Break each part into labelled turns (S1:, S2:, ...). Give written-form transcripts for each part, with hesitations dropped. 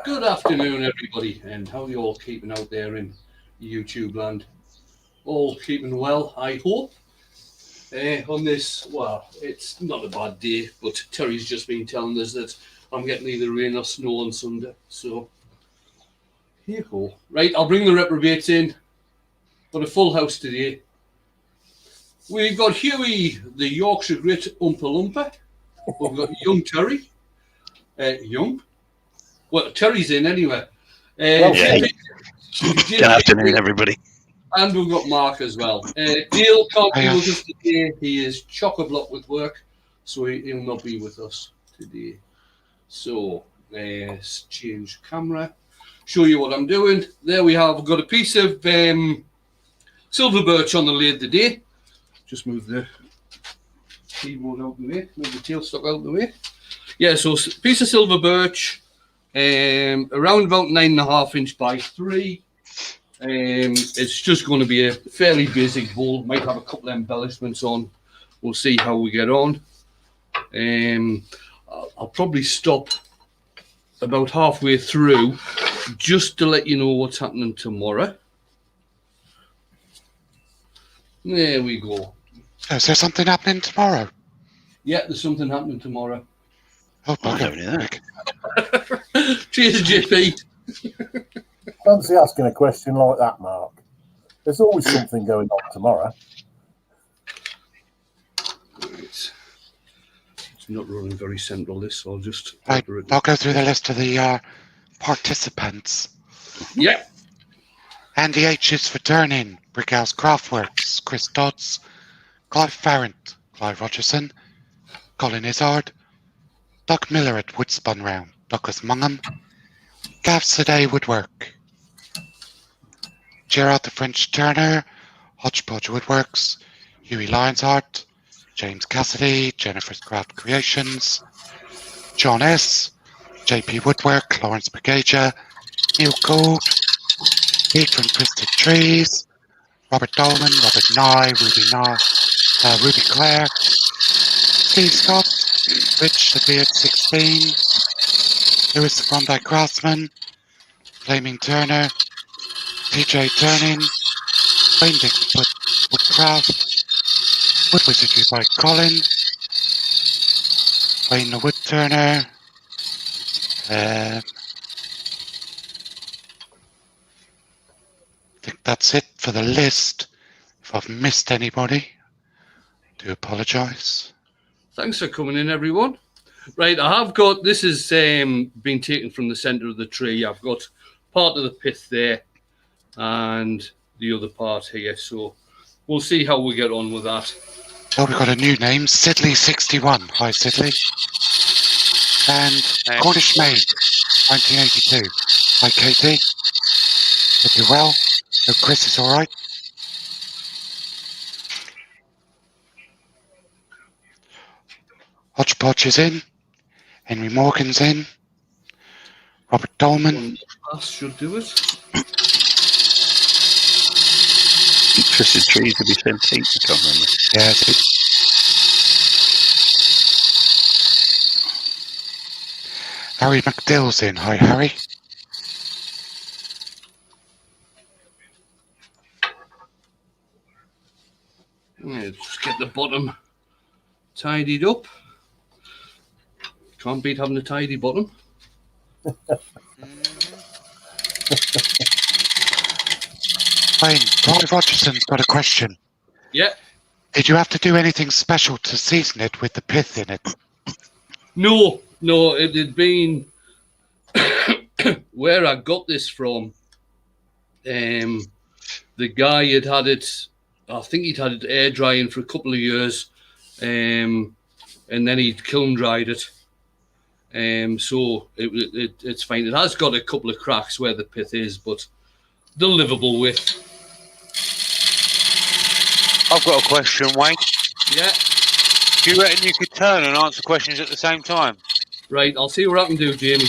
S1: Good afternoon, everybody, and how are you all keeping out there in YouTube land? All keeping well, I hope. On this, well, it's not a bad day, but Terry's just been telling us that I'm getting either rain or snow on Sunday. So, here you go. Right, I'll bring the reprobates in. Got a full house today. We've got Huey, the Yorkshire Grit Oompa Loompa. We've got young Terry. Young? Well, Terry's in anyway.
S2: Yeah.
S1: JP,
S2: Good afternoon, everybody.
S1: And we've got Mark as well. Dale can't be with us today. He is chock-a-block with work, so he'll not be with us today. So, let's change camera. Show you what I'm doing. There we have. We've got a piece of silver birch on the lathe today. Just move the keyboard out of the way. Move the tailstock out of the way. Yeah, so piece of silver birch, around about 9.5 inch by 3. It's just going to be a fairly basic bowl. Might have a couple of embellishments on. We'll see how we get on. I'll probably stop about halfway through just to let you know what's happening tomorrow. There we go.
S3: Is there something happening tomorrow?
S1: Yeah, there's something happening tomorrow.
S3: Oh,
S2: Okay.
S1: Cheers, JP.
S4: Fancy asking a question like that, Mark. There's always something going on tomorrow.
S1: It's not running very central, this, so I'll just...
S3: Right, I'll go through the list of the participants.
S1: Yeah.
S3: Andy H is for Turning, Brickhouse Craftworks, Chris Dodds, Clive Farrant, Clive Rogerson, Colin Izzard, Doc Miller at Woodspun Round, Douglas Mungham, Gav Saday Woodwork, Gerard the French Turner, Hodgepodge Woodworks, Huey Lionshart, James Cassidy, Jennifer's Craft Creations, John S, JP Woodwork, Lawrence Bergaja, Neil Gould, Pete from Twisted Trees, Robert Dolman, Robert Nye, Ruby Clare, Steve Scott, Rich the Beard 16, Lewis the Klondike Craftsman, Flaming Turner, TJ Turning, Wayne Dick Woodcraft, Wood Wizardry by Colin, Wayne the Wood Turner, I think that's it for the list. If I've missed anybody, I do apologise.
S1: Thanks for coming in, everyone. Right, I have got, this has been taken from the centre of the tree. I've got part of the pith there and the other part here. So we'll see how we get on with that.
S3: Oh, we've got a new name, Sidley61. Hi, Sidley. And Cornish Maid, 1982. Hi, Katie. Hope you're well. Hope Chris is all right. Hodgepodge is in. Henry Morgan's in. Robert Dolman.
S1: Should do it.
S2: Twisted Trees to be sent Pete, I can't remember.
S3: Yeah, Harry McDill's in. Hi, Harry.
S1: Yeah, just get the bottom tidied up. Can't beat having a tidy bottom.
S3: Wayne, Clive Rogerson's got a question.
S1: Yeah.
S3: Did you have to do anything special to season it with the pith in it?
S1: No, it had been where I got this from. The guy had it, I think he'd had it air drying for a couple of years, and then he'd kiln dried it. So it's fine. It has got a couple of cracks where the pith is, but they're livable with.
S5: I've got a question, Wayne.
S1: Yeah.
S5: Do you reckon you could turn and answer questions at the same time?
S1: Right, I'll see what I can do, Jamie.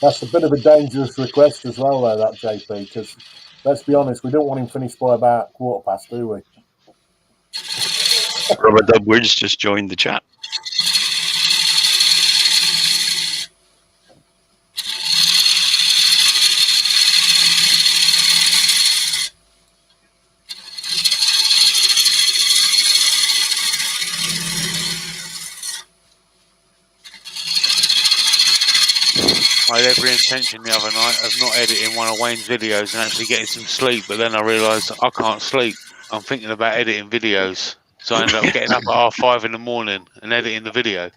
S4: That's a bit of a dangerous request as well, though, that JP, because let's be honest, we don't want him finished by about 1:15, do we?
S2: Rubber Dub Words just joined the chat.
S5: I had every intention the other night of not editing one of Wayne's videos and actually getting some sleep, but then I realised I can't sleep. I'm thinking about editing videos. So I ended up getting up at 5:30 in the morning and editing the video.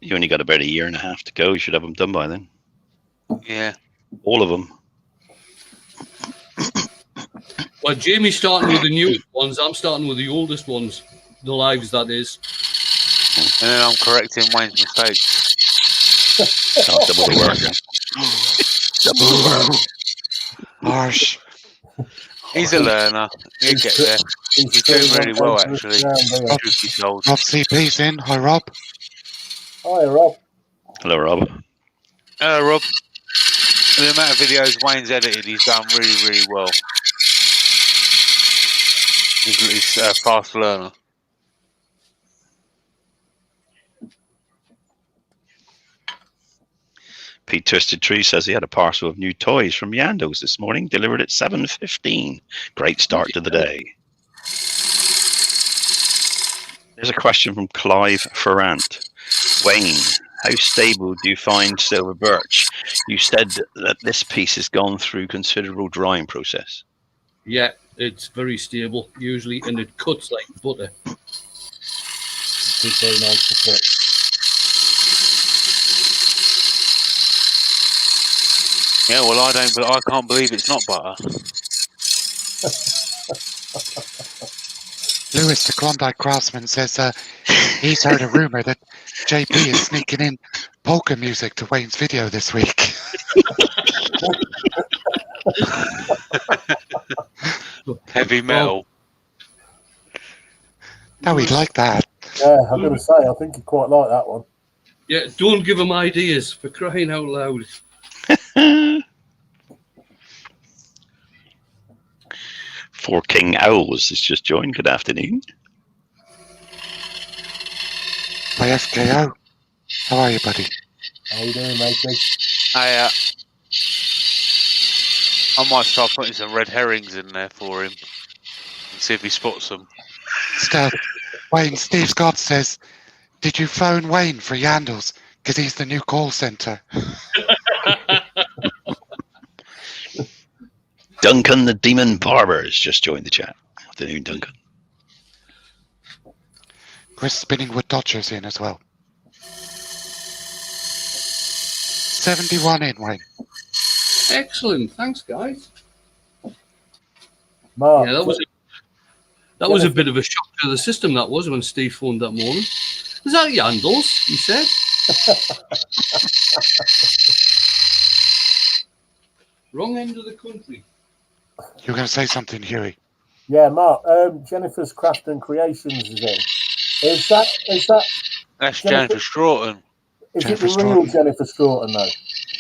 S2: You only got about a year and a half to go. You should have them done by then.
S5: Yeah.
S2: All of them.
S1: Well, Jamie's starting with the newest ones. I'm starting with the oldest ones. The lives, that is.
S5: And then I'm correcting Wayne's mistakes.
S2: Oh, double the work. Double the work.
S3: Harsh.
S5: He's a learner. He'll get there. He's doing really well, actually. Truth be told.
S3: Rob CP's in. Hi, Rob.
S4: Hi, Rob.
S2: Hello, Rob.
S5: Hello, Rob. The amount of videos Wayne's edited, he's done really, really well. He's a fast learner.
S2: Pete Twisted Tree says he had a parcel of new toys from Yando's this morning, delivered at 7:15. Great start to the day. There's a question from Clive Ferrant. Wayne, how stable do you find silver birch? You said that this piece has gone through considerable drying process.
S1: Yeah, it's very stable, usually, and it cuts like butter.
S4: It's very nice to put.
S5: Yeah, well, I can't believe it's not butter.
S3: Lewis, the Klondike Craftsman, says he's heard a rumor that JP is sneaking in polka music to Wayne's video this week.
S5: Heavy metal.
S3: Now he'd like that.
S4: Yeah, I'm going to say, I think you quite like that one.
S1: Yeah, don't give him ideas, for crying out loud.
S2: Four King Owls has just joined. Good afternoon.
S3: By FKO. How are you, buddy?
S4: How you doing, matey?
S5: I might start putting some red herrings in there for him and see if he spots them.
S3: Wayne, Steve Scott says, did you phone Wayne for Yandles? Because he's the new call centre.
S2: Duncan the Demon Barber has just joined the chat. Afternoon, Duncan.
S3: Chris Spinningwood Dodgers in as well. 71 in, Wayne.
S1: Excellent, thanks, guys.
S4: Mark,
S1: Yeah, that was a bit of a shock to the system, that was, when Steve phoned that morning. Is that Yandles, he said? Wrong end of the country.
S3: You were going to say something, Huey.
S4: Yeah, Mark, Jennifer's Craft and Creations is in. Is that
S5: That's Jennifer Stroughton.
S4: is
S3: Jennifer
S4: it the real
S3: Stroughton.
S4: Jennifer Stroughton though?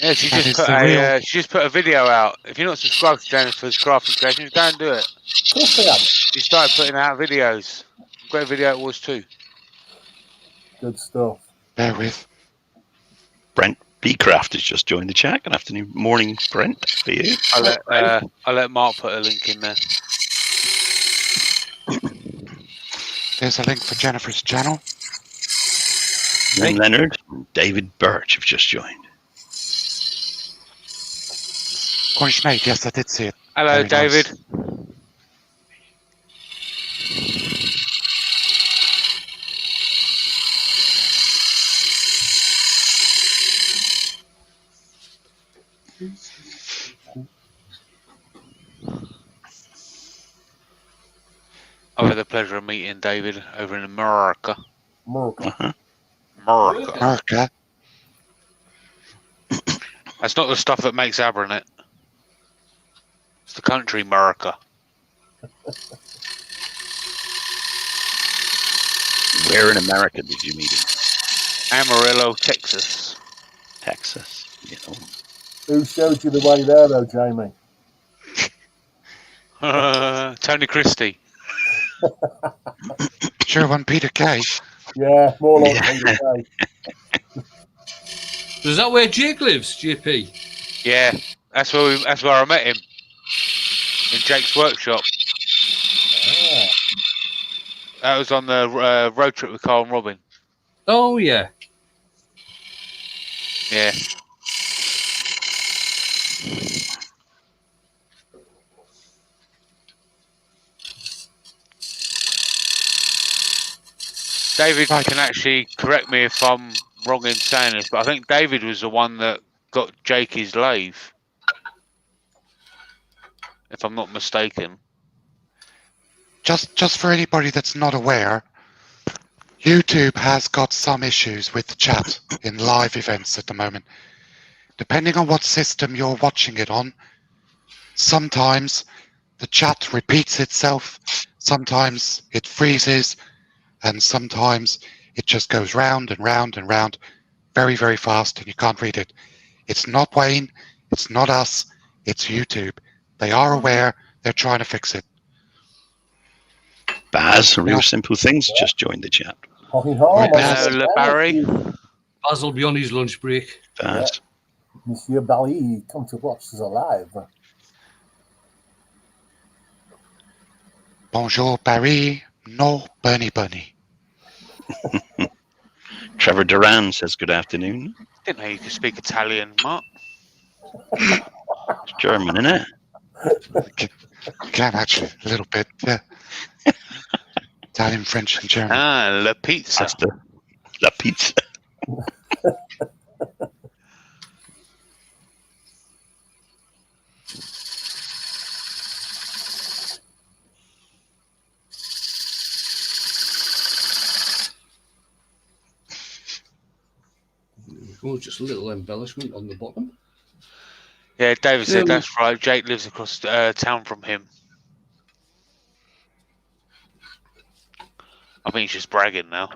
S5: Yeah, she
S3: That
S5: just
S3: is
S5: put
S3: the real-
S5: she just put a video out. If you're not subscribed to Jennifer's Craft and Creations, go and do it.
S4: Of course they have.
S5: She started putting out videos. Great video it was too.
S4: Good stuff.
S3: Bear with.
S2: Brent Beecraft has just joined the chat. Good afternoon. Morning, Brent, for you.
S5: I'll let Mark put a link in there.
S3: There's a link for Jennifer's channel.
S2: Lynn Leonard and David Birch have just joined.
S3: Cornish Mate, yes, I did see it.
S5: Hello,
S3: Very
S5: David.
S3: nice.
S5: I've had the pleasure of meeting David over in America.
S4: Mark.
S5: America.
S3: America.
S5: That's not the stuff that makes Abernet. It's the country America.
S2: Where in America did you meet him?
S5: Amarillo, Texas.
S2: Texas, you know.
S4: Who showed you the way there, though, Jamie?
S5: Tony Christie.
S3: Sure one Peter Kay.
S4: Yeah, more like Peter Kay.
S1: Is that where Jake lives, JP?
S5: Yeah, that's where I met him. In Jake's workshop.
S4: Ah.
S5: That was on the road trip with Carl and Robin.
S1: Oh, yeah.
S5: Yeah. David can actually correct me if I'm wrong in saying this, but I think David was the one that got Jake his lathe. If I'm not mistaken.
S3: Just for anybody that's not aware, YouTube has got some issues with the chat in live events at the moment. Depending on what system you're watching it on, sometimes the chat repeats itself, sometimes it freezes, and sometimes it just goes round and round and round very, very fast and you can't read it. It's not Wayne, it's not us, it's YouTube. They are aware, they're trying to fix it.
S2: Baz, real simple things, just joined the chat.
S5: Hello, Barry.
S1: Baz will be on his lunch break.
S2: Baz.
S4: Yeah. Monsieur Barry, come to watch us live.
S3: Bonjour, Barry. No, Bernie.
S2: Trevor Duran says good afternoon.
S5: Didn't know you could speak Italian, Mark.
S2: It's German, isn't it?
S3: Can actually, a little bit, yeah. Italian, French, and German.
S5: Ah, la pizza.
S2: Pasta. La pizza.
S1: Oh, just a little embellishment on the bottom.
S5: Yeah, David said that's right. Jake lives across town from him. I think he's just bragging now.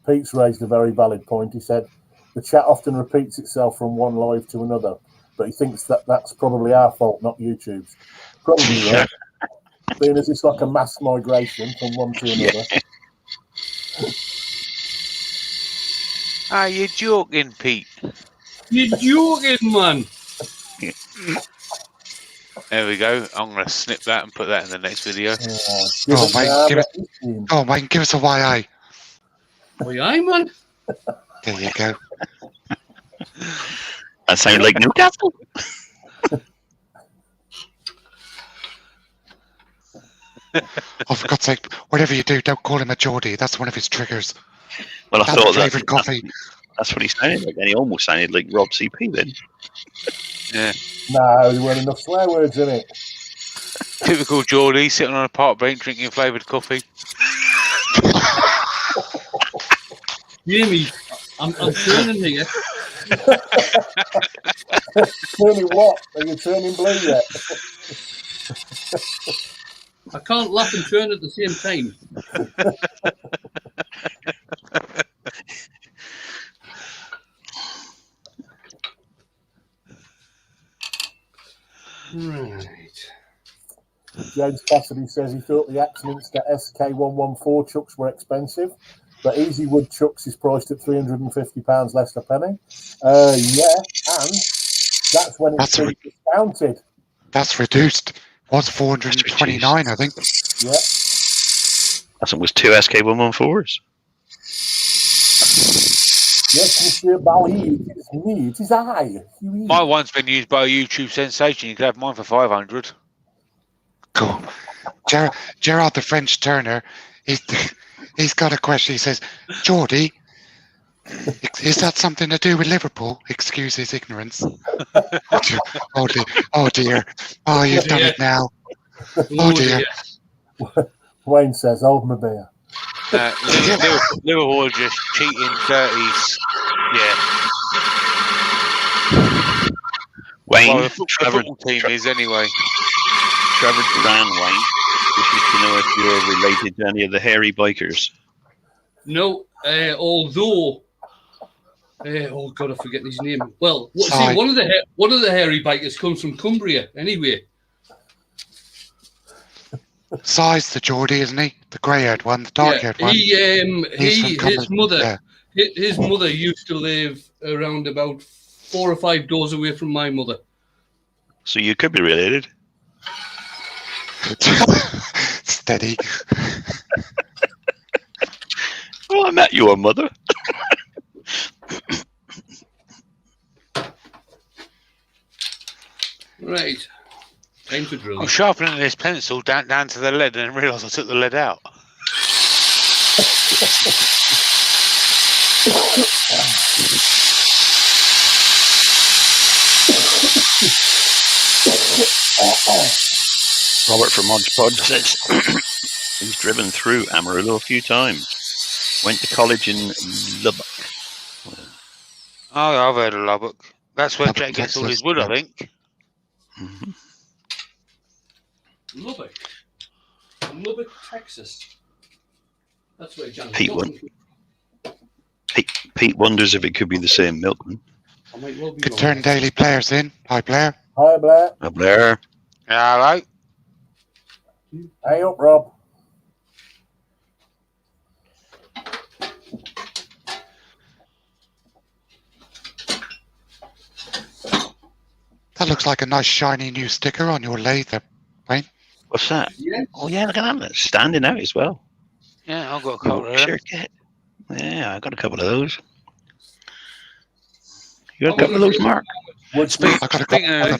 S4: Pete's raised a very valid point. He said the chat often repeats itself from one live to another, but he thinks that that's probably our fault, not YouTube's. Probably right. Being as it's like a mass migration from one to another.
S5: Ah, you're joking, Pete.
S1: You're joking, man.
S5: There we go. I'm going to snip that and put that in the next video.
S3: Mate, give us a YI.
S1: YI, man.
S3: There you go.
S2: That sounds like Newcastle.
S3: Oh, for God's sake, whatever you do, don't call him a Geordie. That's one of his triggers.
S2: Well, I thought
S3: flavoured coffee.
S2: That's what he sounded like, and he almost sounded like Rob CP then.
S5: Yeah.
S4: No, there weren't enough swear words in it.
S5: Typical Geordie sitting on a park bench drinking flavoured coffee.
S1: Jamie, I'm turning here.
S4: Turning what? Are you turning blue yet?
S1: I can't laugh and turn at the same time. Right.
S4: James Cassidy says he thought the Axminster SK114 chucks were expensive, but Easy Wood chucks is priced at £350 less a penny. Yeah, and that's when it's been discounted.
S3: That's reduced. Was 429, I think.
S4: Yeah.
S2: That was 2 SK114s.
S4: Yes, Monsieur Bali, it is me. It is I.
S5: My one's been used by a YouTube sensation. You could have mine for 500.
S3: Cool. Gerard the French Turner, he's got a question. He says, Geordie, is that something to do with Liverpool? Excuse his ignorance. Oh dear. Oh, you've done it now. Oh dear.
S4: Wayne says, hold my beer.
S5: Liverpool are just cheating 30s. Yeah.
S2: Wayne,
S5: Well, the football team is anyway.
S2: Trevor Duran, Wayne. Wishes to know if you're related to any of the hairy bikers.
S1: No, Although, oh God, I forget his name. Well,
S3: Sorry.
S1: one of the hairy bikers comes from Cumbria, anyway.
S3: Si's the Geordie, isn't he? The grey-haired one, the dark-haired one.
S1: His mother used to live around about 4 or 5 doors away from my mother.
S2: So you could be related.
S3: Steady.
S2: Well, I met your mother.
S1: Right. Time for drilling.
S5: I'm sharpening this pencil down to the lead and then realised I took the lead out.
S2: Robert from Modgepod says he's driven through Amarillo a few times. Went to college in Lubbock.
S5: Oh, I've heard of Lubbock. That's where
S3: Lubbock,
S5: Jack gets all
S3: Texas,
S5: his wood, I
S3: yeah.
S5: think.
S2: Mm-hmm.
S1: Lubbock, Texas. That's where John
S2: Pete wonders if it could be the same milkman.
S1: I might well be
S3: Could
S1: wrong.
S3: turn daily players in. Hi, Blair.
S4: Hi, Blair.
S2: Up there.
S5: Hello.
S4: Hey up, Rob.
S3: That looks like a nice shiny new sticker on your lathe there, Wayne.
S2: What's that?
S1: Yeah.
S2: Oh yeah, look at that. It's standing out as well.
S5: Yeah, I've got a couple of them.
S2: Sure, yeah, I got a couple of those. You got a couple of those, Mark?
S5: Speaking
S3: I got a
S5: of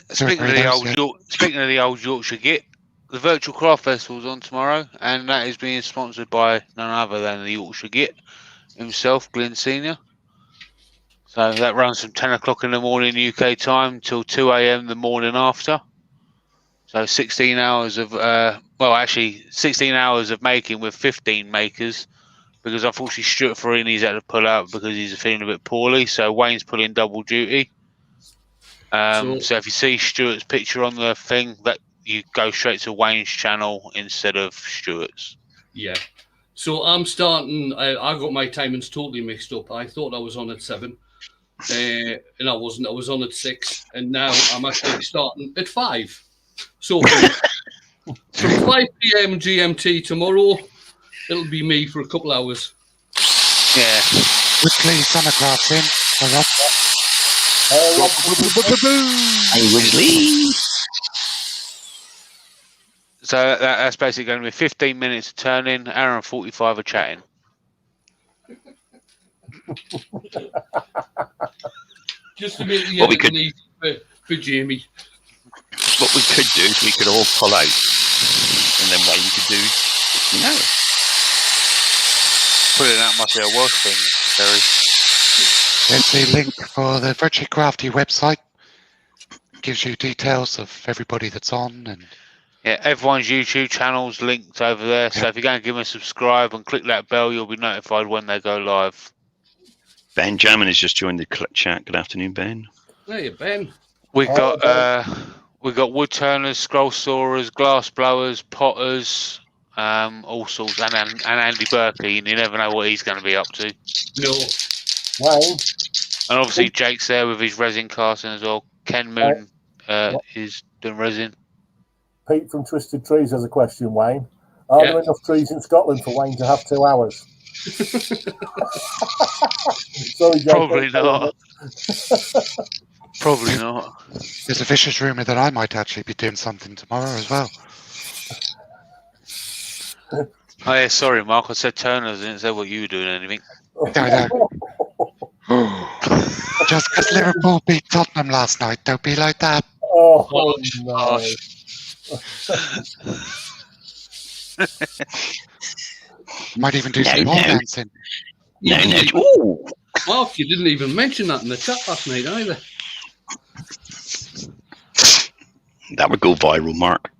S3: couple of
S5: the old Yorkshire Git, the Virtual Craft Festival's on tomorrow, and that is being sponsored by none other than the Yorkshire Git himself, Glenn Senior. So that runs from 10 o'clock in the morning UK time till 2 a.m. the morning after. So 16 hours of 16 hours of making with 15 makers, because unfortunately Stuart Farini's had to pull out because he's feeling a bit poorly. So Wayne's pulling double duty. So if you see Stuart's picture on the thing, that you go straight to Wayne's channel instead of Stuart's.
S1: Yeah. So I'm starting. I got my timings totally mixed up. I thought I was on at 7, and I wasn't. I was on at 6, and now I'm actually starting at 5. So from 5 p.m. GMT tomorrow, it'll be me for a couple hours.
S5: Yeah.
S3: Weekly Summercraft in. All right.
S5: So that's basically going to be 15 minutes of turning, hour and 45 of chatting.
S1: Just to make the
S2: What we
S1: editing easy for Jamie.
S2: What we could do is we could all pull out, and then Wayne could do 16 hours.
S5: Putting out must be a worse thing, Terry.
S3: There's the link for the Virtually Crafty website. Gives you details of everybody that's on, and
S5: Yeah, everyone's YouTube channel's linked over there. So if you go and give them a subscribe and click that bell, you'll be notified when they go live.
S2: Ben Jamin has just joined the chat. Good afternoon, Ben.
S1: Hey, Ben.
S5: We got wood turners, scroll sawers, glass blowers, potters, all sorts, and Andy Berkey, and you never know what he's going to be up to.
S1: No.
S4: Wayne.
S5: And obviously Jake's there with his resin casting as well. Ken Moon is doing resin.
S4: Pete from Twisted Trees has a question, Wayne. Are there enough trees in Scotland for Wayne to have 2 hours? Sorry, Jake,
S5: Probably not. Probably not.
S3: there's a vicious rumour that I might actually be doing something tomorrow as well.
S5: Oh yeah, sorry, Mark. I said Turners. I didn't say what you were doing. Anything.
S3: No. Just because Liverpool beat Tottenham last night, don't be like that.
S4: Oh, no.
S3: Might even do some more dancing.
S2: Ooh.
S1: Mark, you didn't even mention that in the chat last night either.
S2: That would go viral, Mark.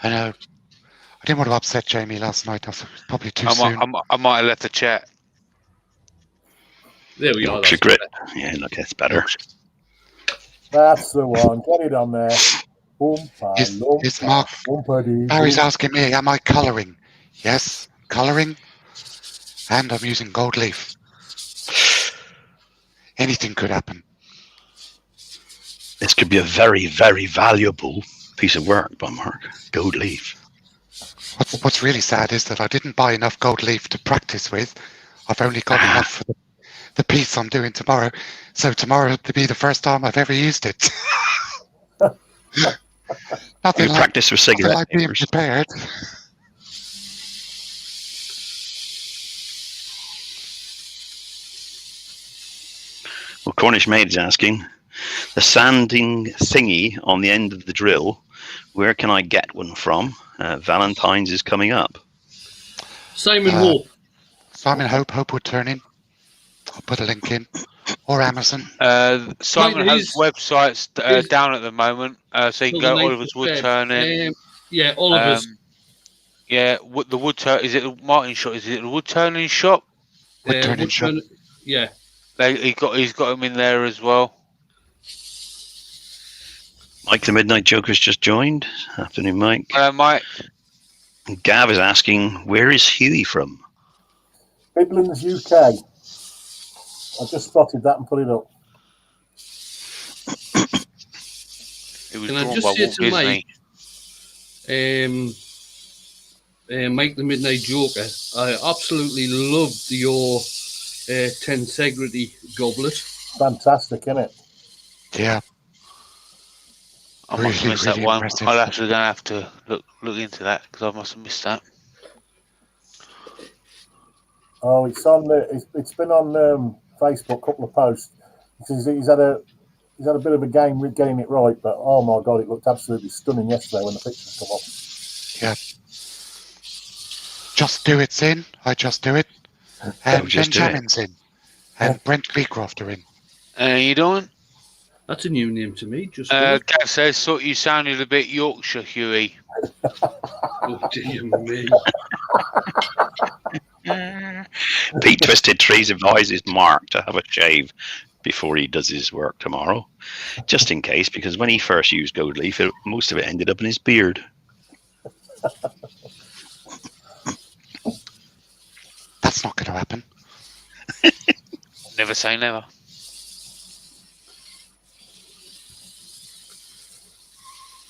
S3: I know. I didn't want to upset Jamie last night. I thought it was probably too soon.
S5: I might have left the chat.
S1: There we are.
S2: That's great. Yeah, look, that's better.
S4: That's the one. Get it on there.
S3: Is Mark? Barry's asking me, am I colouring? Yes, colouring. And I'm using gold leaf. Anything could happen.
S2: This could be a very, very valuable piece of work by Mark. Gold leaf.
S3: What's really sad is that I didn't buy enough gold leaf to practice with. I've only got enough for the piece I'm doing tomorrow. So tomorrow will be the first time I've ever used it. Nothing
S2: You practice with cigarette
S3: like being
S2: papers.
S3: prepared.
S2: Well, Cornish Maid is asking, the sanding thingy on the end of the drill, where can I get one from? Valentine's is coming up.
S1: Simon Hope.
S3: Simon Hope would turn in. I'll put a link in. Or Amazon.
S5: Simon Hope's website's down at the moment, so you can go Oliver's Wood Turning.
S1: Yeah, Oliver's.
S5: Yeah, the wood turn. Is it the Martin shop? Is it the wood turning shop?
S3: Wood turning shop.
S1: Yeah.
S5: He's got him in there as well.
S2: Mike the Midnight Joker's just joined. Afternoon, Mike.
S5: Hello, Mike.
S2: Gav is asking, where is Huey from?
S4: Midlands, UK. I just spotted that and put it up.
S5: It was
S1: Can I
S5: drawn
S1: just
S5: by
S1: say
S5: Walt
S1: to
S5: Disney.
S1: Mike the Midnight Joker, I absolutely loved your Tensegrity goblet.
S4: Fantastic, isn't it?
S3: Yeah.
S5: I must have missed that
S3: really
S5: one.
S3: impressive.
S5: I'll actually gonna have to look into that because I must have missed that.
S4: Oh, it's on. It's been on Facebook. A couple of posts. He's had a bit of a game with getting it right, but oh my god, it looked absolutely stunning yesterday when the pictures come up.
S3: Yeah. Just Do It's in. I Just Do It. And Benjamin's in. And Brent Beecroft are in.
S5: You doing?
S1: That's a new name to me. Just
S5: Gav says, thought you sounded a bit Yorkshire, Huey.
S1: oh dear me.
S2: Pete Twisted Trees advises Mark to have a shave before he does his work tomorrow, just in case, because when he first used gold leaf, most of it ended up in his beard.
S3: That's not going to happen.
S5: Never say never.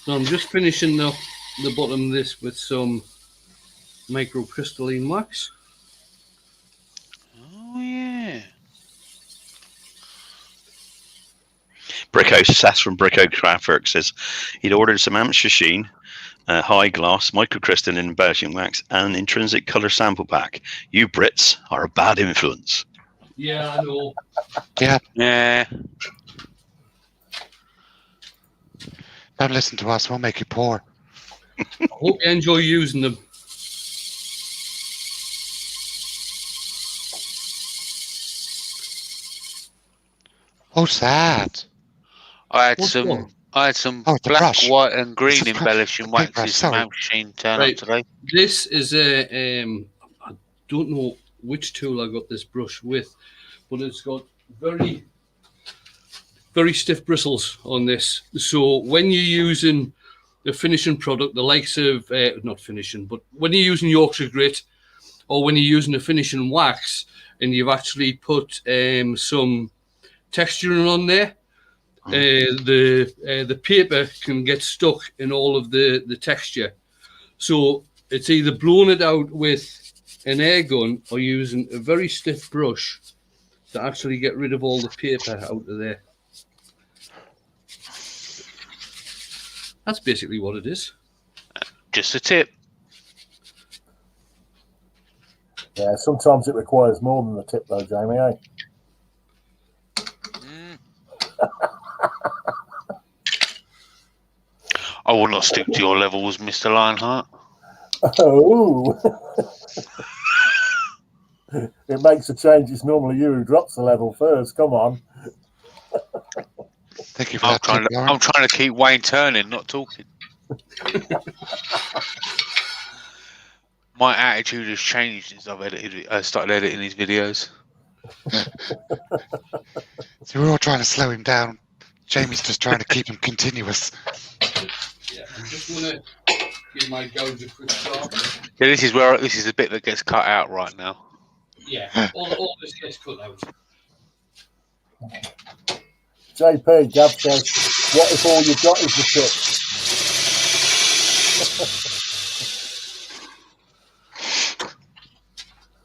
S1: So I'm just finishing the bottom of this with some microcrystalline wax.
S5: Oh yeah.
S2: Brickhouse, Seth from Brickhouse Craftwork says he'd ordered some Amps machine, high gloss, microcrystalline embellishing wax, and an intrinsic colour sample pack. You Brits are a bad influence.
S1: Yeah, I know.
S3: Yeah.
S5: Yeah.
S3: Don't listen to us. We'll make you poor.
S1: I hope you enjoy using them.
S3: Oh, sad.
S5: I had
S1: What's
S5: some
S1: wrong?
S3: Oh, the
S5: black,
S3: brush.
S5: white, and green
S3: It's a
S5: embellishing
S3: paper,
S5: waxes
S3: sorry.
S5: from Amp machine turn
S1: Right.
S5: up today.
S1: This is a I don't know which tool I got this brush with, but it's got very stiff bristles on this. So when you're using the finishing product, the likes of not finishing, but when you're using Yorkshire grit or when you're using a finishing wax, and you've actually put some texturing on there, the paper can get stuck in all of the texture. So it's either blowing it out with an air gun or using a very stiff brush to actually get rid of all the paper out of there. That's basically what it is.
S5: Just a tip.
S4: Yeah, sometimes it requires more than the tip, though, Jamie. Eh?
S5: I will not stoop to your levels, Mr. Lionheart.
S4: Oh, it makes a change. It's normally you who drops the level first. Come on.
S3: Thank you for
S5: I'm
S3: that
S5: trying,
S3: tip,
S5: to,
S3: Lauren.
S5: I'm trying to keep Wayne turning, not talking. My attitude has changed since I started editing these videos.
S3: So we're all trying to slow him down. Jamie's just trying to keep him continuous.
S1: Yeah, I'm just going to give my gouge a quick start.
S5: Yeah, this is the bit that gets cut out right now.
S1: Yeah, all this gets cut out.
S4: JP, Gav says, what if all you've got is the chips?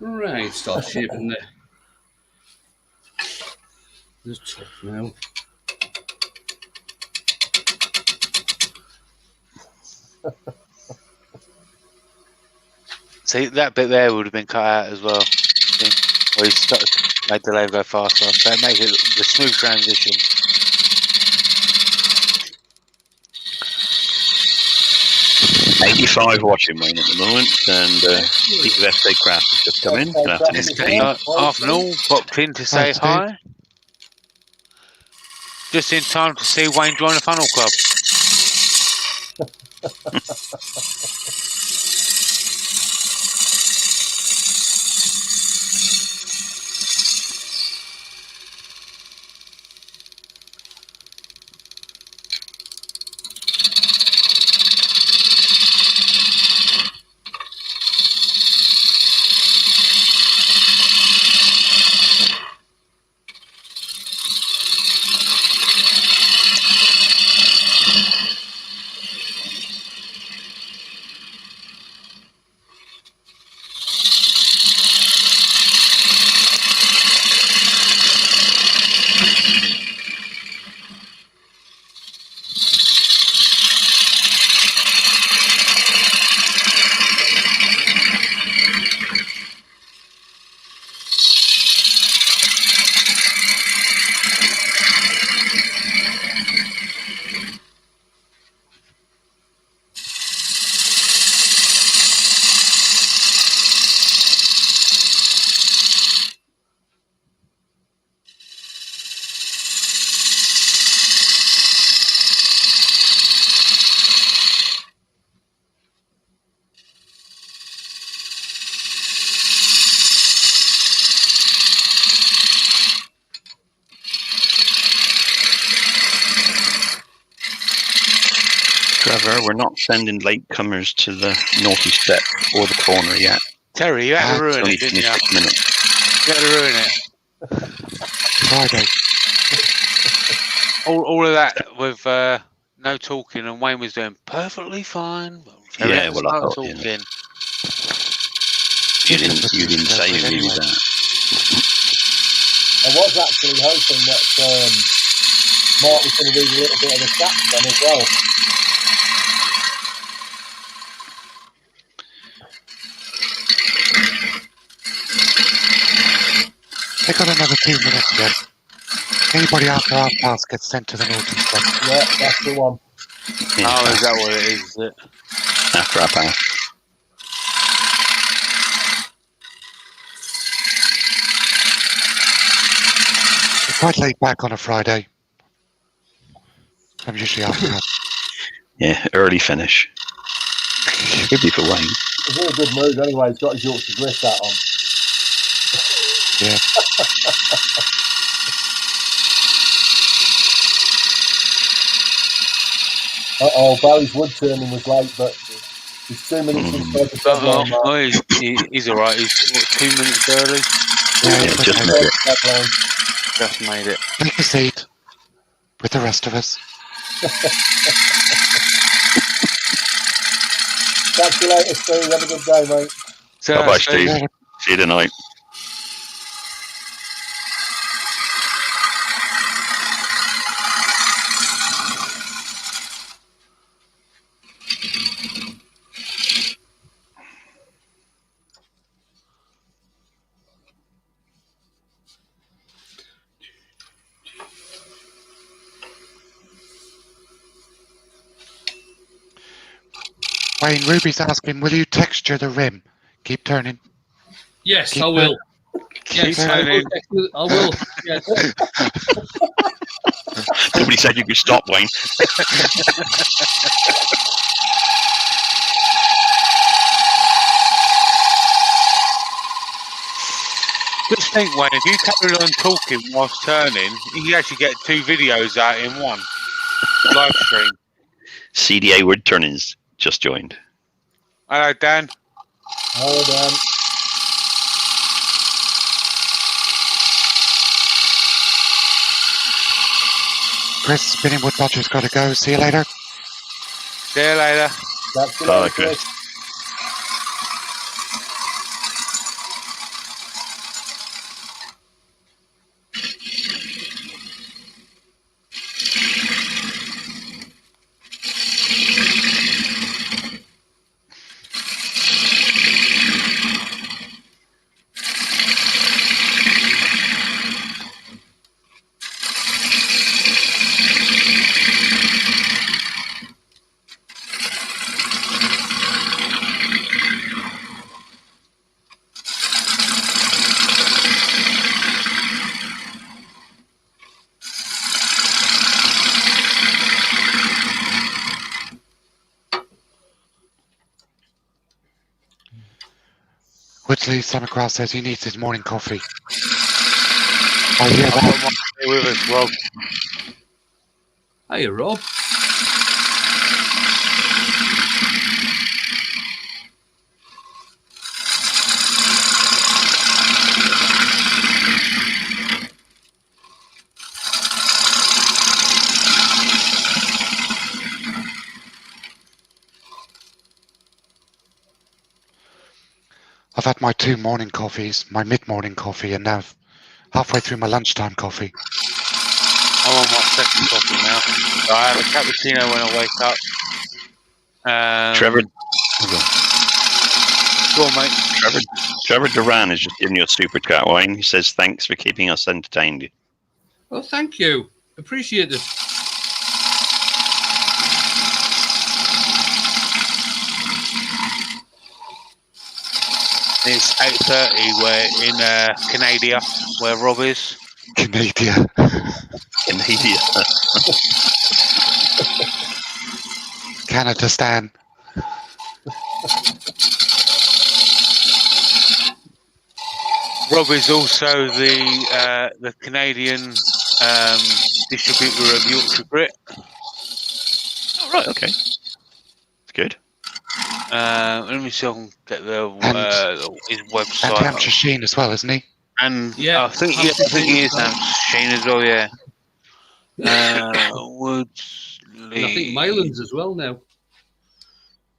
S1: Right, start shaping the top now.
S5: See, that bit there would have been cut out as well. See? Where you made the lathe go faster. So it makes it the smooth transition.
S2: 85 watching, Wayne, at the moment, and Steve FK Craft has just come in. Good afternoon, Steve.
S5: Afternoon, popped in to say hi. Just in time to see Wayne join the Funnel Club.
S2: Trevor, we're not sending latecomers to the naughty step or the corner yet.
S5: Terry, you had to ruin
S2: Only
S5: it, didn't you?
S2: 6 minutes.
S5: You had to ruin it.
S3: Friday.
S5: All of that with no talking, and Wayne was doing perfectly fine. Terry
S2: Yeah,
S5: had to
S2: well, I
S5: start
S2: thought,
S5: talking.
S2: You didn't say you
S3: Anyway.
S2: needed that.
S4: I was actually hoping that Mark was going to read a little bit of the chat then as well.
S3: They got another 2 minutes yet. Anybody after our pass gets sent to the naughty step.
S4: Yeah, that's the one.
S2: Yeah,
S5: Oh, is that what it is? Is it?
S2: after our pass.
S3: We're quite laid back on a Friday. I'm usually after that.
S2: Yeah, early finish. Could be for Wayne.
S4: He's in a good mood anyway. He's got his Yorkshire Grit hat on.
S3: Yeah.
S4: Uh-oh, Barry's wood turning was late, but he's 2 minutes inside the deadline, Mark.
S5: Oh, he's all right. He's what, 2 minutes early.
S3: Yeah,
S2: Yeah,
S3: but
S2: just
S3: I
S2: made it.
S4: Deadline.
S5: Just made it.
S3: take a seat with the rest of us.
S4: Catch you later, Steve. Have a good day, mate.
S5: So,
S2: Bye-bye,
S5: Steve.
S2: Steve. See you tonight.
S3: Wayne, Ruby's asking, will you texture the rim? Keep turning.
S1: Yes,
S3: Keep
S1: I will.
S5: Keep
S1: Yes, I will.
S5: turning.
S1: I will. Yes.
S2: Nobody said you could stop, Wayne.
S5: Just think, Wayne, if you carry on talking whilst turning, you can actually get 2 videos out in one live stream.
S2: CDA Wood Turnings just joined.
S5: Hello, Dan.
S4: Hold on.
S3: Chris, Spinning Wood Dodger's got to go. See you later.
S5: See you later.
S4: That's
S2: Bye,
S4: later,
S2: Chris.
S3: Woodley Summercross says he needs his morning coffee. I hear
S5: I've
S3: that.
S5: got my stay with us, Rob.
S1: Hiya, Rob.
S3: I've had my 2 morning coffees, my mid-morning coffee, and now halfway through my lunchtime coffee.
S5: I'm on my second coffee now. So I have a cappuccino when I wake up.
S2: Trevor,
S5: Go on, mate.
S2: Trevor Duran is just giving you a super chat, Wayne. He says thanks for keeping us entertained.
S1: Oh, thank you. Appreciate it.
S5: It's 8:30. We're in Canada, where Rob is.
S3: Canada.
S2: Canada.
S3: Canada Stan.
S5: Rob is also the Canadian distributor of Yorkshire Grit.
S2: Oh, right, okay. It's good.
S5: Let me see if I can get his
S3: And
S5: website.
S3: Hampshire Sheen as well, isn't he?
S5: And
S1: Yeah,
S5: I think
S1: Hampshire
S5: he is
S1: Sheen as well.
S5: Hampshire Sheen as well. Yeah.
S1: And I think Mylands as well now.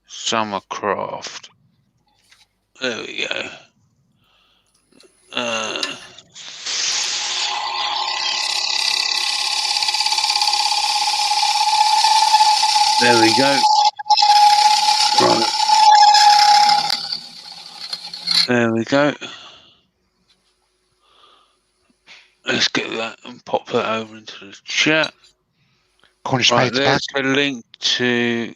S5: Summercraft. There we go. There we go. Right. There we go. Let's get that and pop that over into the chat.
S3: Cornish
S5: Right,
S3: Maid's back.
S5: there's a link to.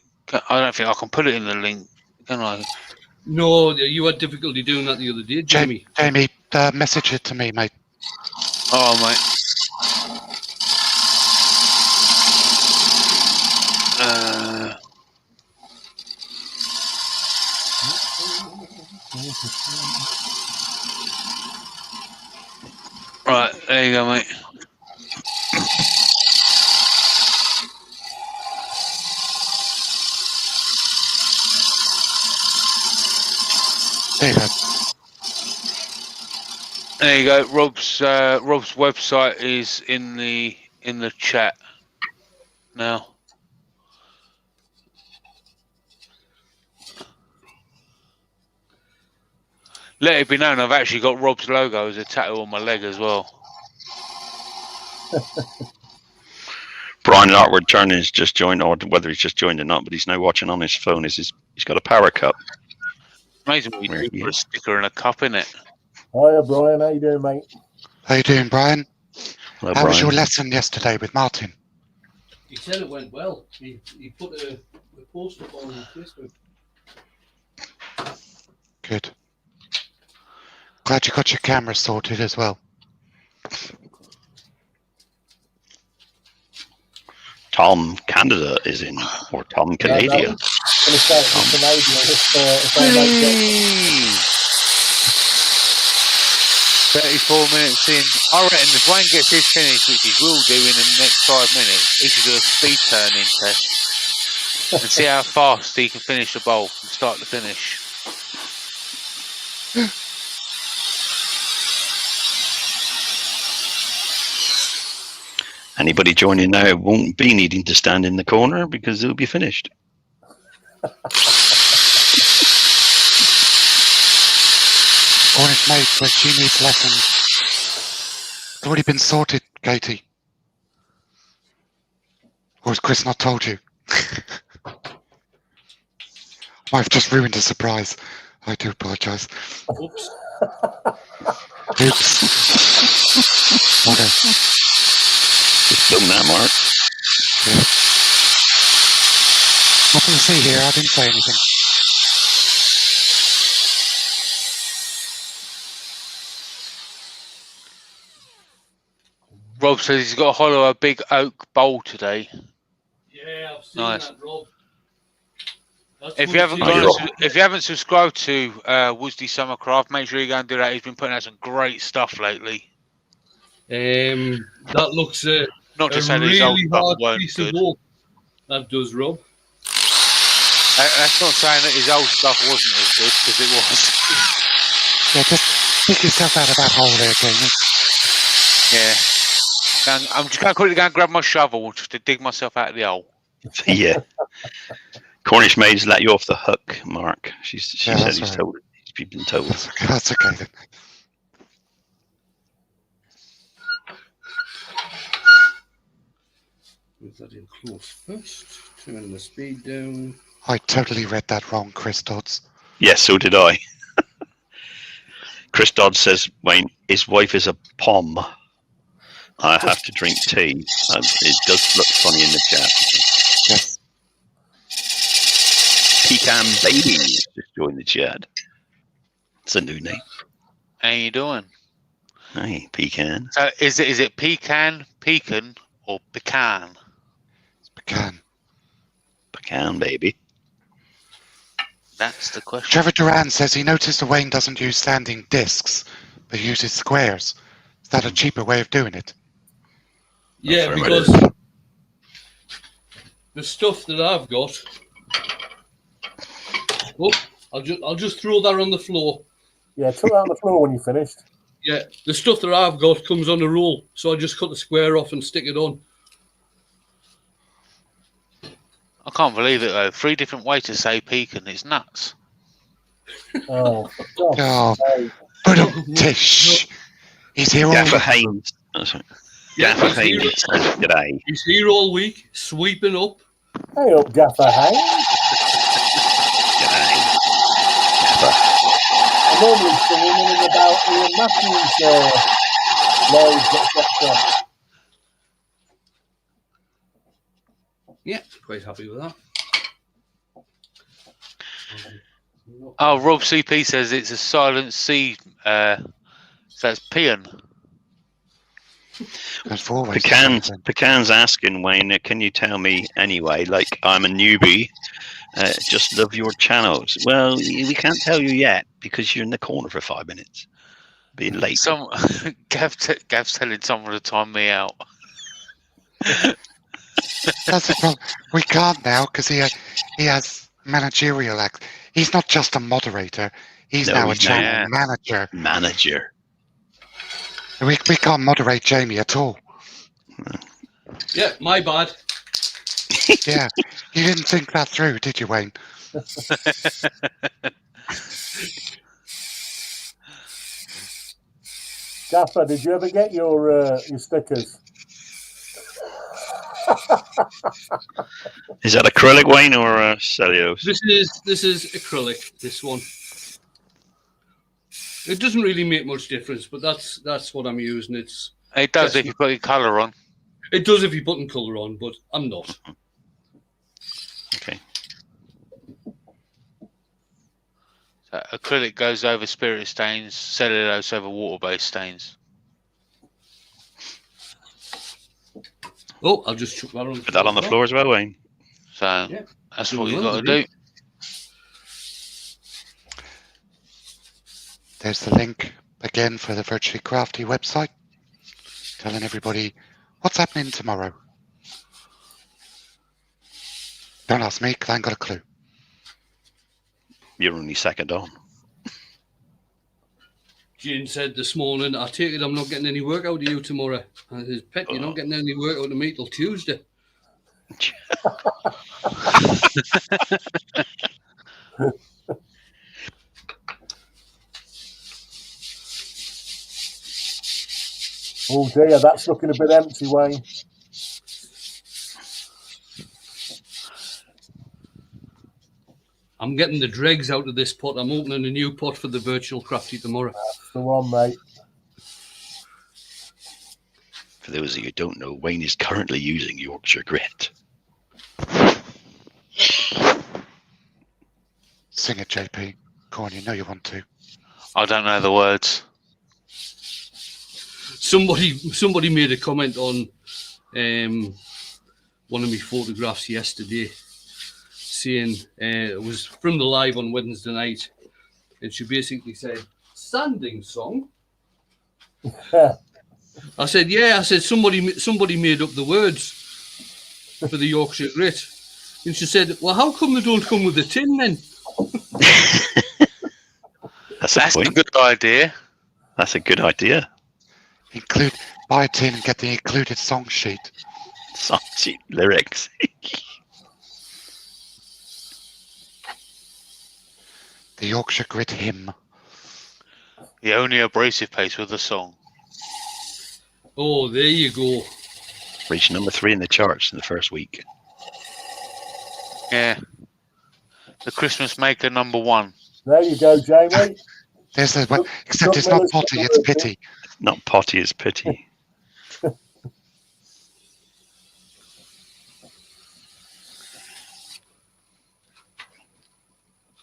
S5: I don't think I can put it in the link, can I?
S1: No, you had difficulty doing that the other day, Jamie.
S3: Jamie, message it to me, mate.
S5: Oh, mate. Right, there you go, mate.
S3: There you go.
S5: There you go. Rob's website is in the chat now. Let it be known, I've actually got Rob's logo as a tattoo on my leg as well.
S2: Brian Artward Turner has just joined, or whether he's just joined or not, but he's now watching on his phone. He's got a power cup.
S5: Amazing what you do for a sticker and a cup, innit?
S4: Hiya, Brian. How you doing, mate?
S3: How you doing, Brian?
S2: Hello,
S3: How was
S2: Brian.
S3: your lesson yesterday with Martin?
S1: He said it went well. He put a post up on Facebook.
S3: Good. Glad you got your camera sorted as well.
S2: Tom Canada is in, or Tom Canada.
S4: I'm going to say it was Canadian if I make it.
S5: 34 minutes in. I reckon if Wayne gets his finished, which he will do in the next 5 minutes, he should do a speed turning test and see how fast he can finish the bowl from start to finish.
S2: Anybody joining now won't be needing to stand in the corner because it'll be finished.
S3: Cornish maid says she needs lessons. It's already been sorted, Katie. Or has Chris not told you? I've just ruined a surprise. I do apologise.
S1: Oops.
S3: Oops. Okay.
S2: Just film that, Mark.
S3: Yeah. Nothing to see here. I didn't say anything.
S5: Rob says he's got to hollow a big oak bowl today.
S1: Yeah, I've seen
S5: Nice.
S1: that, Rob. That's
S5: If
S1: one
S5: you
S1: of
S5: haven't
S1: the
S2: gone-
S1: things-
S5: if you haven't subscribed to Woosdy Summercraft, make sure you go and do that. He's been putting out some great stuff lately.
S1: that looks
S5: Not
S1: a
S5: to say that his old
S1: really
S5: stuff
S1: hard
S5: weren't
S1: piece of
S5: good.
S1: work. That does, Rob.
S5: That's not saying that his old stuff wasn't as good, because it was.
S3: Yeah, just pick yourself out of that hole there, Jamie.
S5: Yeah. I'm just going to quickly go and grab my shovel just to dig myself out of the hole.
S2: Yeah. Cornish maid's let you off the hook, Mark. She
S3: Yeah,
S2: said
S3: that's
S2: he's
S3: right.
S2: told. He's been told.
S3: That's okay then.
S1: Move that in close first. Turning the speed down.
S3: I totally read that wrong, Chris Dodds.
S2: Yes, so did I. Chris Dodd says, Wayne, his wife is a pom. I have to drink tea. It does look funny in the chat.
S3: Yes.
S2: Pecan Baby just joined the chat. It's a new name.
S5: How you doing?
S2: Hey, Pecan.
S5: So is it pecan, or pecan?
S3: It's pecan.
S2: Pecan Baby.
S5: That's the question.
S3: Trevor Duran says he noticed that Wayne doesn't use standing discs, but uses squares. Is that a cheaper way of doing it?
S1: Yeah,
S2: Affirmative.
S1: because the stuff that I've got. Oh, I'll just throw that on the floor.
S4: Yeah, chuck that on the floor when you're finished.
S1: Yeah, the stuff that I've got comes on a roll, so I just cut the square off and stick it on.
S5: I can't believe it though. 3 different ways to say pecan. It's nuts.
S4: Oh, for God's
S3: Oh,
S4: sake.
S3: but tish. He's here all
S2: Gaffer Haynes. Oh, sorry.
S1: Yeah,
S2: Gaffer Haynes says, G'day.
S1: He's here all week, sweeping up.
S4: Hey up, Gaffer Haynes.
S2: G'day. Gaffer.
S4: I'm normally singing in about Ian Matthews' loads, etc.
S1: Yeah, quite happy with that.
S5: Oh, Rob CP says it's a silent C. So it's peon.
S3: There's always
S2: Pecan's asking, Wayne, can you tell me anyway, like I'm a newbie, just love your channels. Well, we can't tell you yet because you're in the corner for 5 minutes. Being late.
S5: Gav's telling someone to time me out.
S3: That's the problem. We can't now because he has managerial act. He's not just a moderator. He's
S2: No,
S3: now a
S2: he's not.
S3: channel manager.
S2: Manager.
S3: We can't moderate Jamie at all.
S1: Yeah, my bad.
S3: Yeah, you didn't think that through, did you, Wayne?
S4: Gaffer, did you ever get your stickers?
S2: Is that acrylic, Wayne, or cellulose?
S1: This is acrylic. This one. It doesn't really make much difference, but that's what I'm using.
S5: It does if you put your colour on.
S1: It does if you're putting colour on, but I'm not.
S2: Okay.
S5: So acrylic goes over spirit stains, cellulose over water-based stains.
S1: Oh, I'll just chuck that on.
S2: Put that on the floor as well, Wayne.
S5: So
S1: Yeah.
S5: that's
S1: Do
S5: what you've
S1: well,
S5: got to do.
S3: There's the link again for the Virtually Crafty website, telling everybody what's happening tomorrow. Don't ask me, because I ain't got a clue.
S2: You're only second on.
S1: Jane said this morning, I take it I'm not getting any work out of you tomorrow. And I says, Pet, you're not getting any work out of me till Tuesday.
S4: Oh dear, that's looking a bit empty, Wayne.
S1: I'm getting the dregs out of this pot. I'm opening a new pot for the virtual crafty tomorrow.
S4: That's the one, mate.
S2: For those of you who don't know, Wayne is currently using Yorkshire Grit.
S3: Sing it, JP. Go on, you know you want to.
S5: I don't know the words.
S1: Somebody made a comment on one of my photographs yesterday, saying it was from the live on Wednesday night, and she basically said, "Standing song." I said, "Yeah." I said, "Somebody made up the words for the Yorkshire Grit," and she said, "Well, how come they don't come with a tin then?"
S2: That's
S5: a good idea.
S2: That's a good idea.
S3: Buy a tin and get the included song sheet.
S2: Song sheet lyrics.
S3: The Yorkshire Grit hymn.
S5: The only abrasive paste with a song.
S1: Oh, there you go.
S2: Reached number 3 in the charts in the first week.
S5: Yeah. The Christmas Maker #1.
S4: There you go, Jamie.
S3: There's the one, except it's not potty, it's pity.
S2: Not potty, it's pity.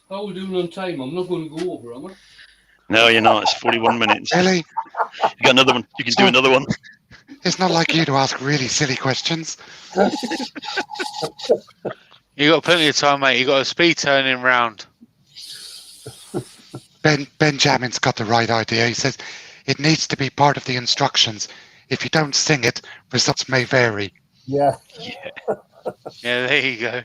S1: How are we doing on time? I'm not going to go over, am I?
S2: No, you're not. It's 41 minutes.
S3: Really?
S2: You got another one. You can do another one.
S3: It's not like you to ask really silly questions.
S5: You got plenty of time, mate. You got a speed turning round.
S3: Benjamin's got the right idea. He says it needs to be part of the instructions. If you don't sing it, results may vary.
S4: Yeah.
S5: Yeah, there you go.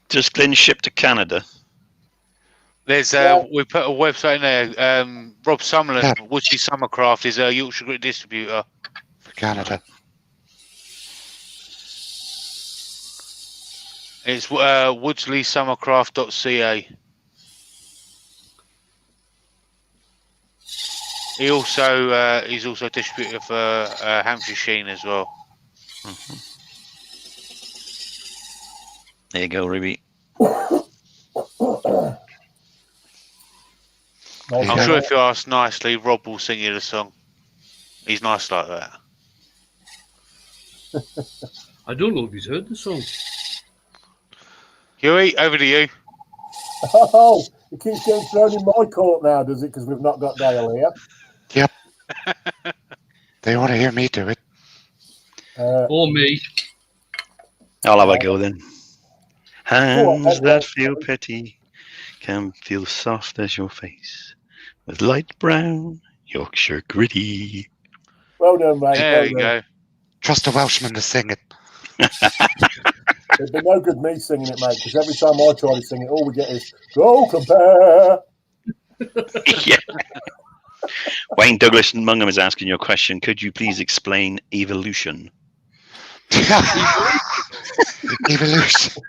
S2: Does Glyn ship to Canada?
S5: There's we put a website in there. Rob Summerlin,
S3: Yeah.
S5: Woodley Summercraft, is a Yorkshire Grit distributor.
S3: For Canada.
S5: It's woodleysummercraft.ca. He's also a distributor for Hampshire Sheen as well.
S2: Mm-hmm. There you go, Ruby.
S5: I'm sure if you ask nicely, Rob will sing you the song. He's nice like that.
S1: I don't know if he's heard the song.
S5: Huey, over to you.
S4: Oh, it keeps getting thrown in my court now, does it? Because we've not got Dale here.
S3: Yep. They want to hear me do it.
S1: Or me.
S2: I'll have a go then. Hands
S4: Go on,
S2: that feel pity can feel soft as your face, with light brown Yorkshire gritty.
S4: Well done, mate.
S5: There
S4: well
S5: you
S4: done.
S5: go.
S3: Trust a Welshman to sing it.
S4: It'd be no good me singing it, mate, because every time I try to sing it, all we get is "Go compare."
S2: Yeah. Wayne Douglas and Mungham is asking your question. Could you please explain evolution?
S3: Evolution.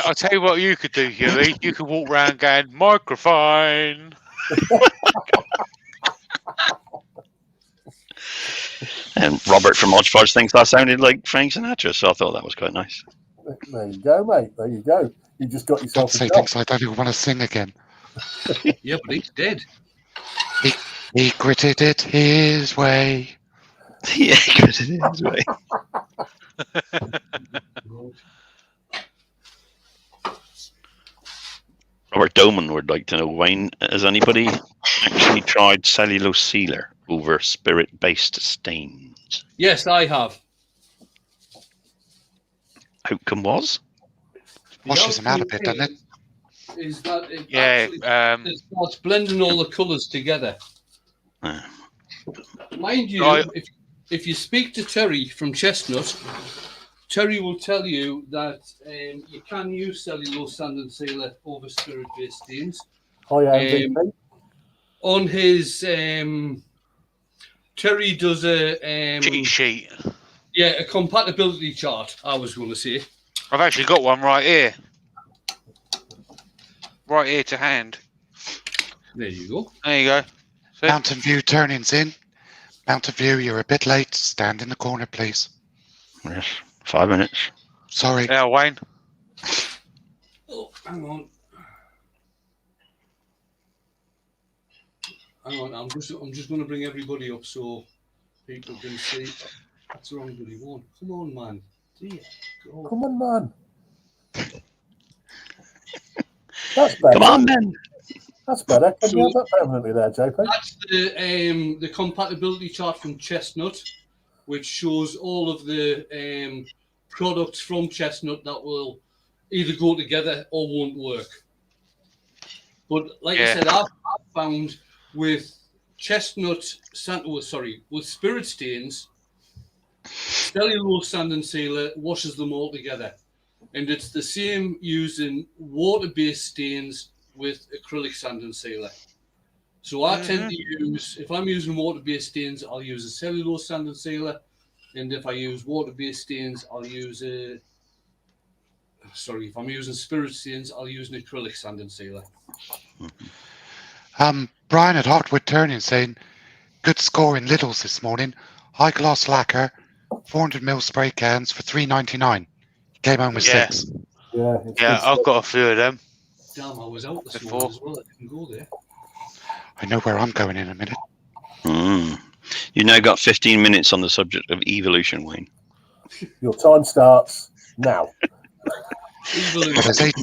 S5: I'll tell you what you could do, Huey. You could walk around going, microphone.
S2: And Robert from Hodgepodge thinks that sounded like Frank Sinatra, so I thought that was quite nice.
S4: There you go, mate. There you go. You just got
S3: Don't
S4: yourself
S3: say
S4: a job.
S3: things I don't even want to sing again.
S1: Yeah, but he's dead.
S3: He gritted it his way.
S2: Yeah, because it is, right? Robert Doman would like to know, Wayne, has anybody actually tried cellulose sealer over spirit-based stains?
S1: Yes, I have.
S2: Outcome was?
S3: Washes them out a bit, doesn't it?
S1: Is that it
S5: Yeah,
S1: actually starts blending all the colours together.
S2: Uh,
S1: Mind you,
S5: Right.
S1: if you speak to Terry from Chestnut, Terry will tell you that you can use cellulose sand and sealer over spirit-based stains.
S4: Hi, MVP.
S1: On his Terry does a
S5: Cheat sheet.
S1: a compatibility chart. I was going to say.
S5: I've actually got one right here. Right here to hand.
S1: There you go.
S5: There you go. See?
S3: Mountain View turnings in. Mountain View, you're a bit late. Stand in the corner, please.
S2: Yes, 5 minutes.
S3: Sorry.
S5: Yeah, Wayne.
S1: Oh, hang on. Hang on. I'm just going to bring everybody up so people can see. That's the wrong bloody one. Come on, man. Dear God.
S4: Come on, man. That's better.
S2: Come on, then.
S4: That's better. Can you have that permanently there, JP?
S1: That's the compatibility chart from Chestnut, which shows all of the products from Chestnut that will either go together or won't work. But like I said, I've found with Chestnut, with spirit stains, cellulose sand and sealer washes them all together. And it's the same using water-based stains with acrylic sand and sealer. So I tend to use, if I'm using water-based stains, I'll use a cellulose sand and sealer. And if I use water-based stains, I'll use if I'm using spirit stains, I'll use an acrylic sand and sealer.
S3: Brian at Hotwood Turning saying, good score in Lidl's this morning. High gloss lacquer, 400ml spray cans for $3.99. Came home with 6.
S4: Yeah,
S5: I've got a few of them.
S1: Damn, I was out this morning as well. I didn't go there.
S3: I know where I'm going in a minute.
S2: You now got 15 minutes on the subject of evolution, Wayne.
S4: Your time starts now.
S1: Evolution.
S3: There's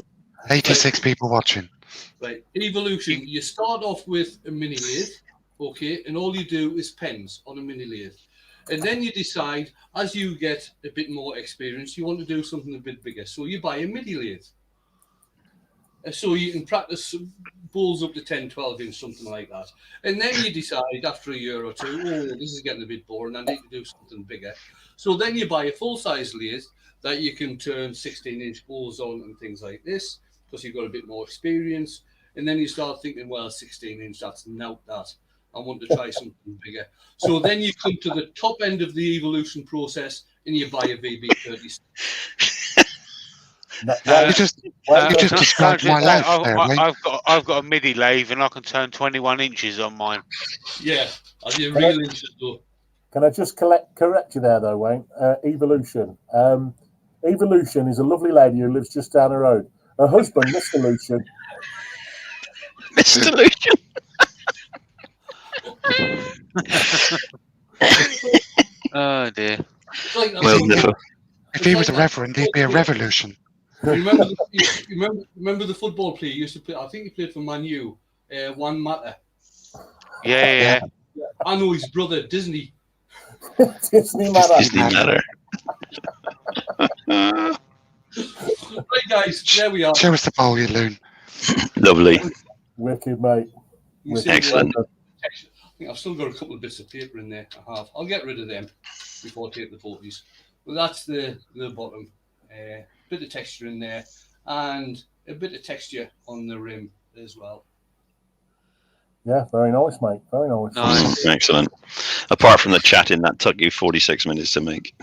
S3: 86 people watching.
S1: Right, evolution. You start off with a mini lathe, okay, and all you do is pens on a mini lathe. And then you decide, as you get a bit more experience, you want to do something a bit bigger. So you buy a midi lathe. So you can practice bowls up to 10, 12 inch, something like that. And then you decide after a year or two, this is getting a bit boring, I need to do something bigger. So then you buy a full-size lathe that you can turn 16-inch bowls on and things like this, because you've got a bit more experience. And then you start thinking, well, 16-inch, that's not that. I want to try something bigger. So then you come to the top end of the evolution process and you buy a VB36.
S3: You just described my life there, Wayne.
S5: I've got a midi lathe and I can turn 21 inches on mine.
S1: Yeah, I'll be real inches though.
S4: Can I just correct you there, though, Wayne? Evolution. Evolution is a lovely lady who lives just down the road. Her husband, Mr. Lucian.
S2: Mr. Lucian.
S5: Oh dear.
S2: Well, never.
S3: If he was a reverend, he'd be a revolution.
S1: Remember the football player used to play? I think he played for Man U. Juan Mata.
S5: Yeah.
S1: I know his brother, Disney.
S4: Disney Matter.
S2: Disney Matter.
S1: Right, guys, there we are.
S3: Show us the bowl, you loon.
S2: Lovely.
S4: Wicked, mate.
S2: Excellent.
S1: I think I've still got a couple of bits of paper in there. I'll get rid of them before I take the photos. Well, that's the bottom. Bit of texture in there and a bit of texture on the rim as well.
S4: Yeah, very nice, mate. Very nice.
S2: Excellent. Apart from the chatting, that took you 46 minutes to make.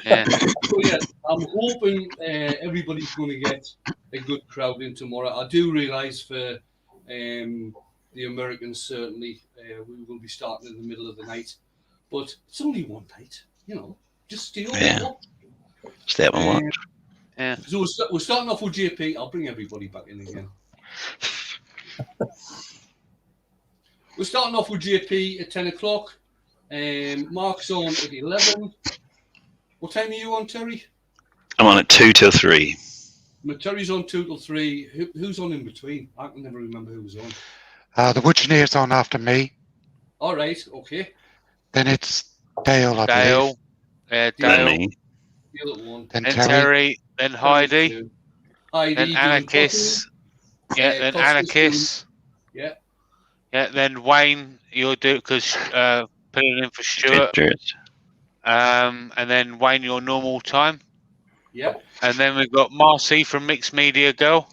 S5: Yeah.
S1: So, yeah, I'm hoping everybody's going to get a good crowd in tomorrow. I do realise for the Americans, certainly, we will be starting in the middle of the night. But it's only one night, just stay up and watch.
S2: Stay up and watch.
S5: Yeah.
S1: So we're starting off with JP. I'll bring everybody back in again. We're starting off with JP at 10 o'clock. Mark's on at 11. What time are you on, Terry?
S2: I'm on at 2 till 3.
S1: Terry's on 2 till 3. Who's on in between? I can never remember who was on.
S3: The Woodgeneer's on after me.
S1: All right, okay.
S3: Then it's Dale, I believe.
S5: Yeah,
S2: Then
S5: Dale.
S2: me.
S1: Dale at 1.
S3: Then
S5: Then
S3: Terry.
S5: Terry. Then Heidi.
S1: Heidi.
S5: Then Anarchist. Yeah, then Anarchist.
S1: Yeah.
S5: Yeah, then Wayne, you'll do it because putting in for Stuart.
S2: Pictures.
S5: and then Wayne, your normal time.
S1: Yeah.
S5: And then we've got Marcy from Mixed Media Girl.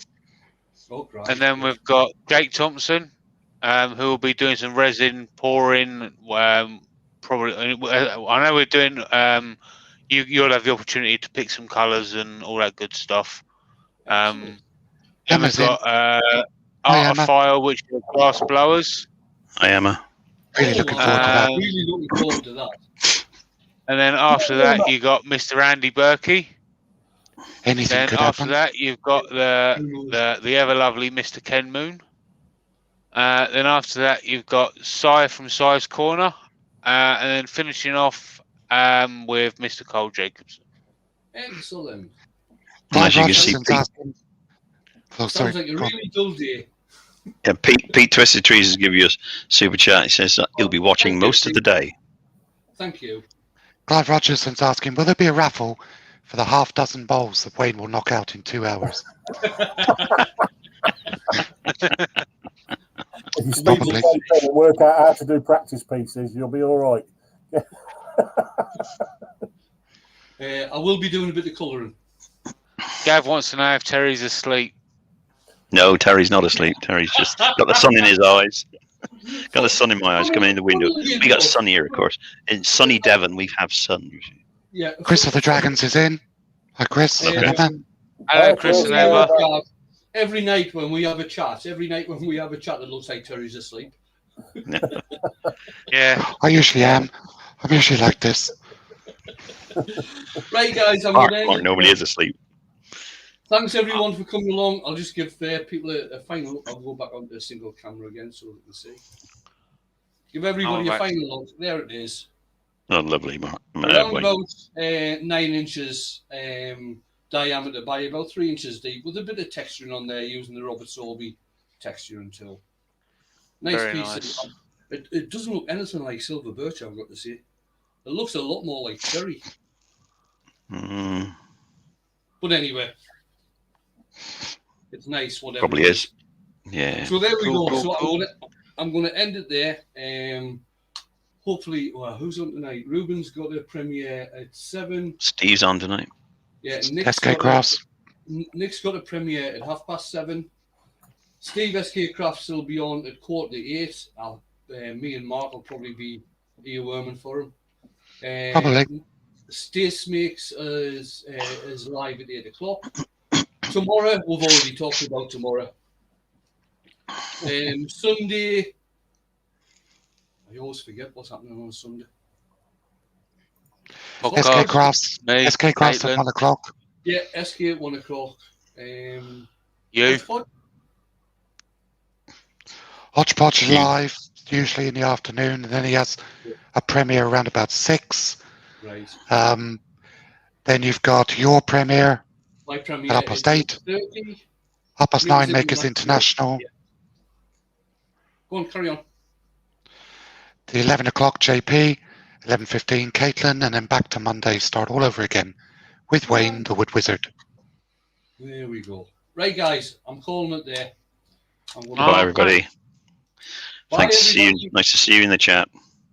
S1: Oh, great.
S5: And then we've got Jake Thompson, who will be doing some resin pouring. Probably, I know we're doing. You'll have the opportunity to pick some colours and all that good stuff.
S1: Excellent.
S5: Then we've
S3: Emma's in.
S5: got
S3: Hi,
S5: Art of
S3: Emma.
S5: Fire, which are glass blowers.
S2: I am a.
S3: Really looking forward to that.
S1: Really looking forward to that.
S5: And then after that, you got Mr. Andy Berkey.
S3: Anything
S5: Then
S3: could
S5: after
S3: happen.
S5: that, you've got the ever lovely Mr. Ken Moon. Then after that, you've got Cy from Cy's Corner, and then finishing off with Mr. Cole Jacobson.
S1: Excellent.
S2: As
S3: Clive
S2: you can see,
S3: Rogerson's
S2: Pete,
S3: asking. Oh, sorry.
S1: Sounds like a
S3: go on.
S1: really dull day.
S2: yeah, Pete Twisted Trees has given you a super chat. He says that he'll be watching most of the day.
S1: Thank you.
S3: Clive Rogerson's asking, will there be a raffle for the half-dozen bowls that Wayne will knock out in 2 hours?
S4: If you speak to
S3: Probably.
S4: JP and work out how to do practice pieces, you'll be all right.
S1: I will be doing a bit of colouring.
S5: Gav wants to know if Terry's asleep.
S2: No, Terry's not asleep. Terry's just got the sun in his eyes. Got the sun in my eyes coming in the window. We got sun here, of course. In sunny Devon, we have sun.
S1: Yeah.
S3: Chris of the Dragons is in. Hi, Chris.
S2: Hello,
S3: and Emma.
S5: Hello, Chris and Emma.
S1: Every night when we have a chat, it looks like Terry's asleep.
S5: Yeah.
S3: I usually am. I'm usually like this.
S1: Right, guys, I'm
S2: Mark,
S1: going to
S2: Mark normally is asleep.
S1: Thanks everyone for coming along. I'll just give people a final look. I'll go back onto a single camera again so they can see. Give everybody a final look. There it is.
S2: Oh, lovely, Mark.
S1: Around about 9 inches diameter by about 3 inches deep, with a bit of texturing on there using the Robert Sorby texturing tool. Nice
S5: Very
S1: piece.
S5: nice.
S1: It doesn't look anything like silver birch, I've got to say. It looks a lot more like cherry. But anyway, it's nice. Whatever.
S2: Probably is. Yeah.
S1: So there we go.
S5: Cool,
S1: So
S5: cool.
S1: I'm going to end it there. Hopefully, who's on tonight? Ruben's got a premiere at 7.
S2: Steve's on tonight.
S1: Yeah,
S3: SK Crafts.
S1: Nick's got a premiere at 7:30. Steve SK Crafts will be on at 7:45. Me and Mark will probably be earworming for him.
S3: Probably.
S1: Stace makes is live at 8 o'clock. Tomorrow, we've already talked about tomorrow. Sunday, I always forget what's happening on Sunday.
S3: SK Crafts.
S5: Me,
S3: SK Crafts at
S5: Caitlin.
S3: 1 o'clock.
S1: Yeah, SK at 1 o'clock.
S5: You.
S3: Hodgepodge is live, usually in the afternoon, and then he has a premiere around about 6.
S1: Right.
S3: Then you've got your premiere
S1: My premiere
S3: at 8:30.
S1: 8:30.
S3: 9 Makers International.
S1: Yeah. Go on, carry on.
S3: The 11 o'clock JP, 11:15 Caitlin, and then back to Monday, start all over again with Wayne the Wood Wizard.
S1: There we go. Right, guys, I'm calling it there.
S2: Bye, everybody.
S1: Bye,
S2: Thanks.
S1: everybody.
S2: Nice to see you in the chat.